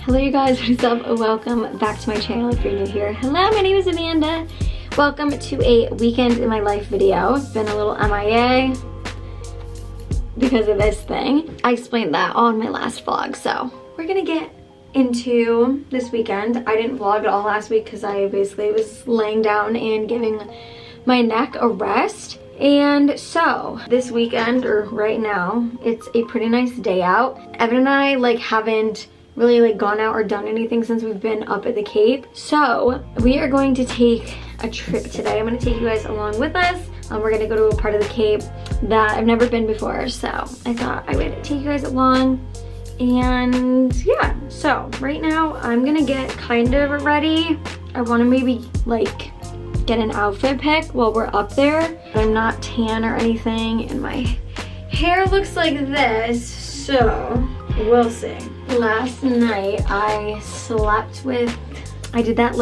Hello you guys, what is up? Welcome back to my channel if you're new here. Hello, my name is Amanda. Welcome to a weekend in my life video. It's been a little MIA because of this thing. I explained that all in my last vlog, so we're gonna get into this weekend. I didn't vlog at all last week because I basically was laying down and giving my neck a rest. And so this weekend, or right now, it's a pretty nice day out. Evan and I haven't really gone out or done anything since we've been up at the Cape. So we are going to take a trip today. I'm gonna take you guys along with us. We're gonna go to a part of the Cape that I've never been before. So I thought I would take you guys along. And yeah, so right now I'm gonna get kind of ready. I wanna maybe get an outfit pick while we're up there. I'm not tan or anything and my hair looks like this, so we'll see. Last night I slept with, I did that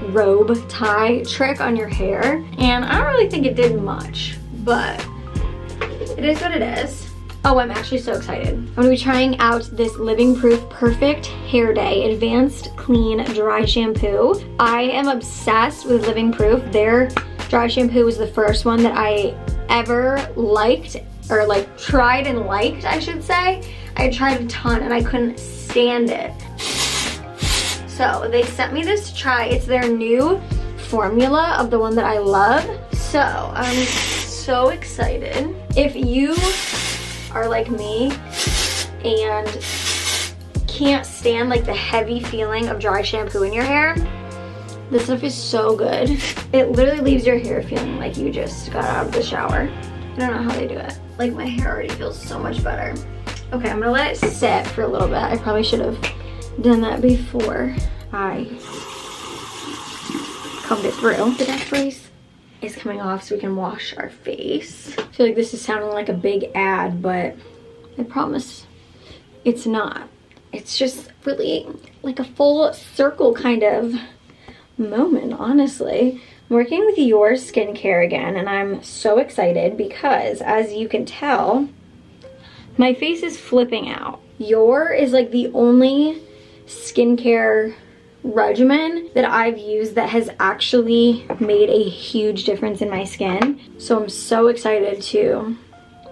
robe tie trick on your hair and I don't really think it did much, but it is what it is. Oh, I'm actually so excited. I'm gonna be trying out this Living Proof Perfect Hair Day Advanced Clean Dry Shampoo. I am obsessed with Living Proof. Their dry shampoo was the first one that I ever liked, or tried and liked, I should say. I tried a ton and I couldn't stand it. So they sent me this to try. It's their new formula of the one that I love. So I'm so excited. If you are like me and can't stand the heavy feeling of dry shampoo in your hair, this stuff is so good. It literally leaves your hair feeling like you just got out of the shower. I don't know how they do it. My hair already feels so much better. Okay, I'm gonna let it sit for a little bit. I probably should have done that before I combed it through. The neck brace is coming off so we can wash our face. I feel like this is sounding like a big ad, but I promise it's not. It's just really a full circle kind of moment, honestly. I'm working with Your Skincare again, and I'm so excited because, as you can tell, my face is flipping out. Your is the only skincare regimen that I've used that has actually made a huge difference in my skin. So I'm so excited to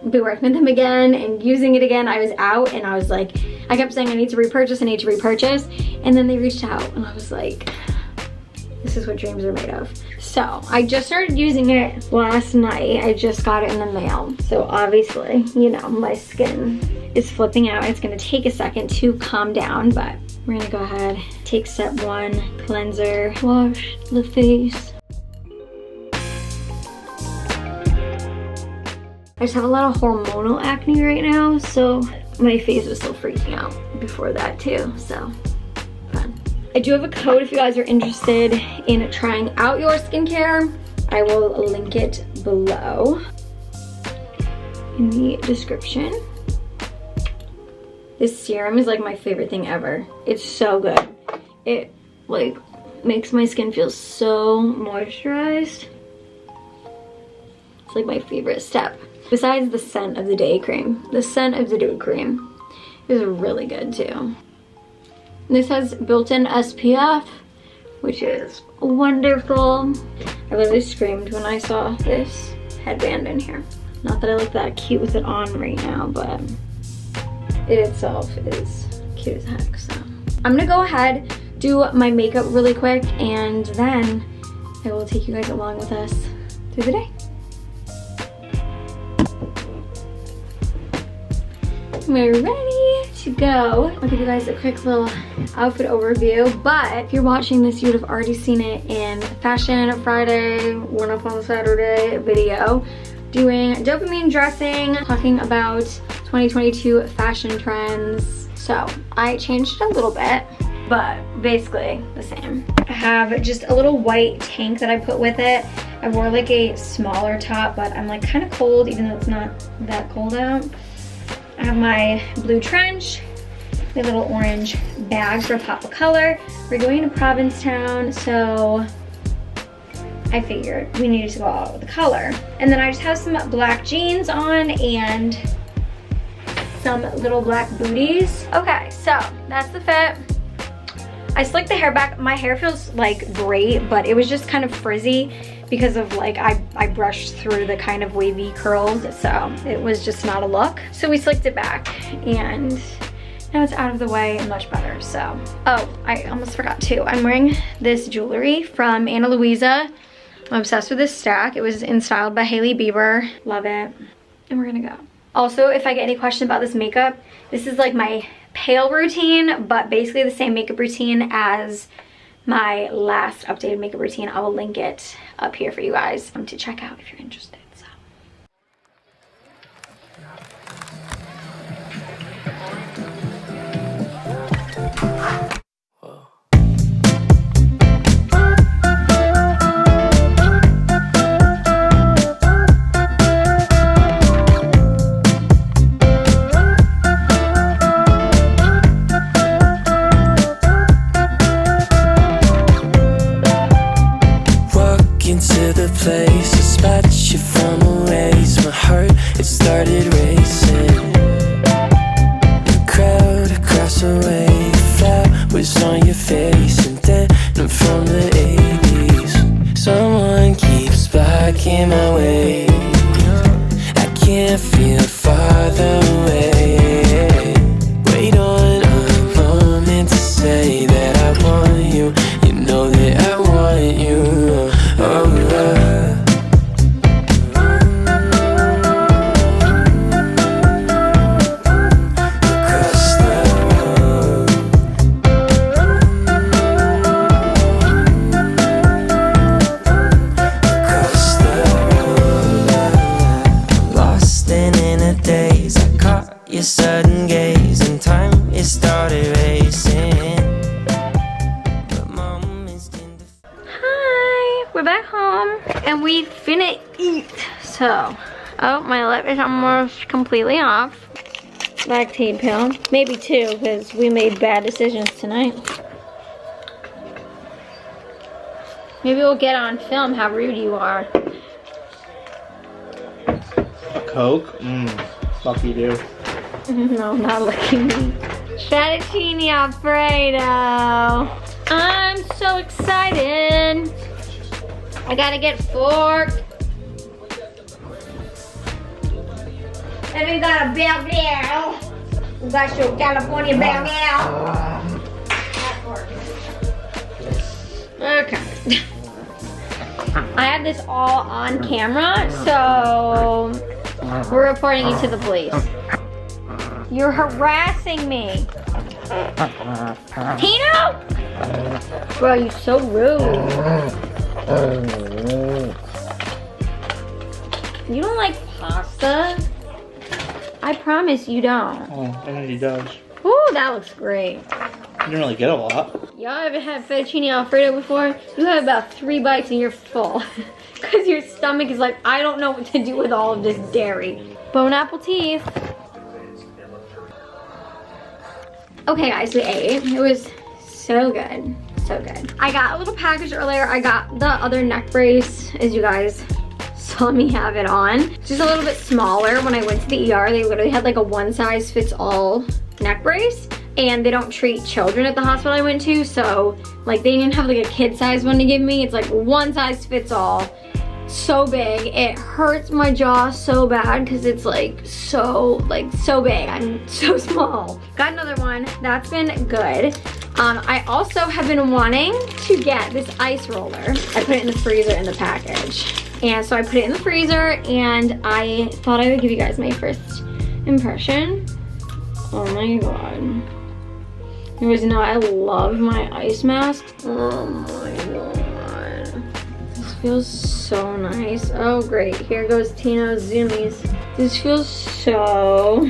be working with them again and using it again. I was out and I was I kept saying I need to repurchase, and then they reached out and I was like, this is what dreams are made of. So I just started using it last night. I just got it in the mail. So obviously, my skin is flipping out. It's gonna take a second to calm down, but we're gonna go ahead, take step one, cleanser, wash the face. I just have a lot of hormonal acne right now, so my face was still freaking out before that too, so fun. I do have a code if you guys are interested in trying out Your Skincare. I will link it below in the description. This serum is my favorite thing ever. It's so good. It makes my skin feel so moisturized. It's my favorite step. Besides the scent of the day cream. The scent of the day cream is really good too. This has built-in SPF, which is wonderful. I literally screamed when I saw this headband in here. Not that I look that cute with it on right now, but it itself is cute as heck. So I'm gonna go ahead, do my makeup really quick, and then I will take you guys along with us through the day. We're ready to go. I'll give you guys a quick little outfit overview, but if you're watching this, you would have already seen it in Fashion Friday, One Up on Saturday video, doing dopamine dressing, talking about 2022 fashion trends. So I changed it a little bit, but basically the same. I have just a little white tank that I put with it. I wore a smaller top, but I'm kind of cold even though it's not that cold out. I have my blue trench, a little orange bag for pop of color. We're going to Provincetown, so I figured we needed to go out with the color. And then I just have some black jeans on and some little black booties. Okay, so that's the fit. I slicked the hair back. My hair feels like great, but it was just kind of frizzy because of like I brushed through the kind of wavy curls, so it was just not a look. So we slicked it back and now it's out of the way and much better. So, oh, I almost forgot too. I'm wearing this jewelry from Ana Luisa. I'm obsessed with this stack. It was styled by Hailey Bieber. Love it. And we're gonna go. Also, if I get any questions about this makeup, this is like my pale routine, but basically the same makeup routine as my last updated makeup routine. I will link it up here for you guys to check out if you're interested. So. To the place, I spot you from a ways. My heart, it started racing. The crowd across the way, flowers on your face, and then I'm from the 80s. Someone keeps blocking my way. I can't feel farther away. Wait on a moment to say that I want you. You know that I want you. Your sudden gaze and time, it started racing. But moments can Hi, we're back home and we finna eat. So, oh, my lip is almost completely off. Lactate pill, maybe two, because we made bad decisions tonight. Maybe we'll get on film how rude you are. A Coke? Fuck you do. No, not looking me. Fettuccine Alfredo. I'm so excited. I gotta get forked. And we got a bell. We got your California bell. Okay. I have this all on camera, so we're reporting you to the police. You're harassing me. Tino? Bro, you're so rude. You don't like pasta? I promise you don't. Oh, and he does. Ooh, that looks great. You don't really get a lot. Y'all ever had fettuccine Alfredo before? You have about 3 bites and you're full. Because your stomach is like, I don't know what to do with all of this dairy. Bon appetit. Okay guys, we ate. It was so good, so good. I got a little package earlier. I got the other neck brace, as you guys saw me have it on. Just a little bit smaller. When I went to the ER, they literally had like a one-size-fits-all neck brace. And they don't treat children at the hospital I went to, so like they didn't have like a kid-size one to give me. It's like one-size-fits-all. So big. It hurts my jaw so bad because it's like so big. I'm so small. Got another one. That's been good. I also have been wanting to get this ice roller. I put it in the freezer in the package. And so I put it in the freezer and I thought I would give you guys my first impression. Oh my god. It was not, I love my ice mask. Oh my god. This feels so nice. Oh great, here goes Tino's zoomies. This feels so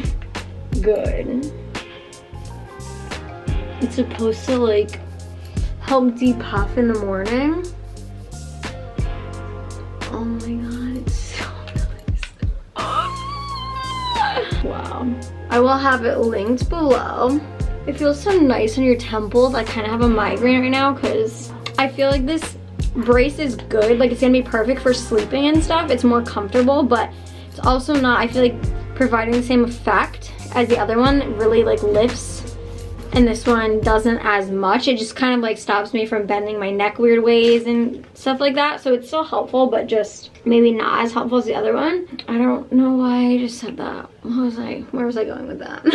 good. It's supposed to like help depuff in the morning. Oh my god, it's so nice. Wow. I will have it linked below. It feels so nice on your temples. I kind of have a migraine right now because I feel like this brace is good. Like it's gonna be perfect for sleeping and stuff. It's more comfortable, but it's also not, I feel like, providing the same effect as the other one. It really like lifts and this one doesn't as much. It just kind of like stops me from bending my neck weird ways and stuff like that. So it's still helpful, but just maybe not as helpful as the other one. I don't know why I just said that. Where was I going with that?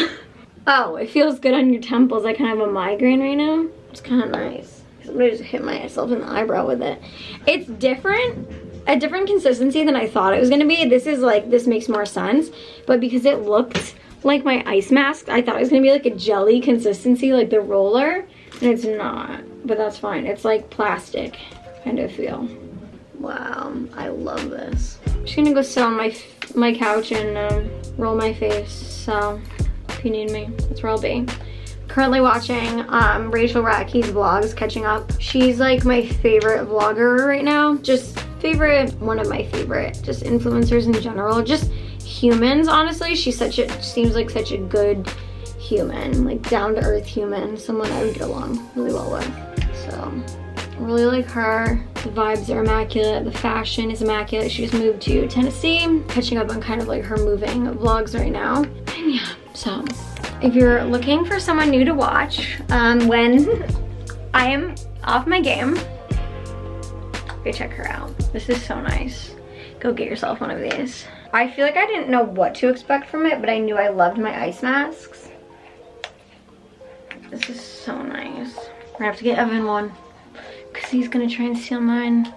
Oh, it feels good on your temples. I kind of have a migraine right now. It's kind of nice. Somebody just hit myself in the eyebrow with it. It's different. A different consistency than I thought it was gonna be. This is like, this makes more sense, but because it looked like my ice mask, I thought it was gonna be like a jelly consistency, like the roller, and it's not, but that's fine. It's like plastic kind of feel. Wow, I love this. I'm just gonna go sit on my couch and roll my face, so if you need me, that's where I'll be. Currently watching Rachel Ratke's vlogs, catching up. She's like my favorite vlogger right now. Just one of my favorite just influencers in general. Just humans, honestly. She seems like such a good human, like down to earth human, someone I would get along really well with. So I really like her. The vibes are immaculate, the fashion is immaculate. She just moved to Tennessee, catching up on kind of like her moving vlogs right now. And yeah, so if you're looking for someone new to watch when I am off my game, go check her out. This is so nice. Go get yourself one of these. I feel like I didn't know what to expect from it, but I knew I loved my ice masks. This is so nice. We're gonna have to get Evan one because he's gonna try and steal mine.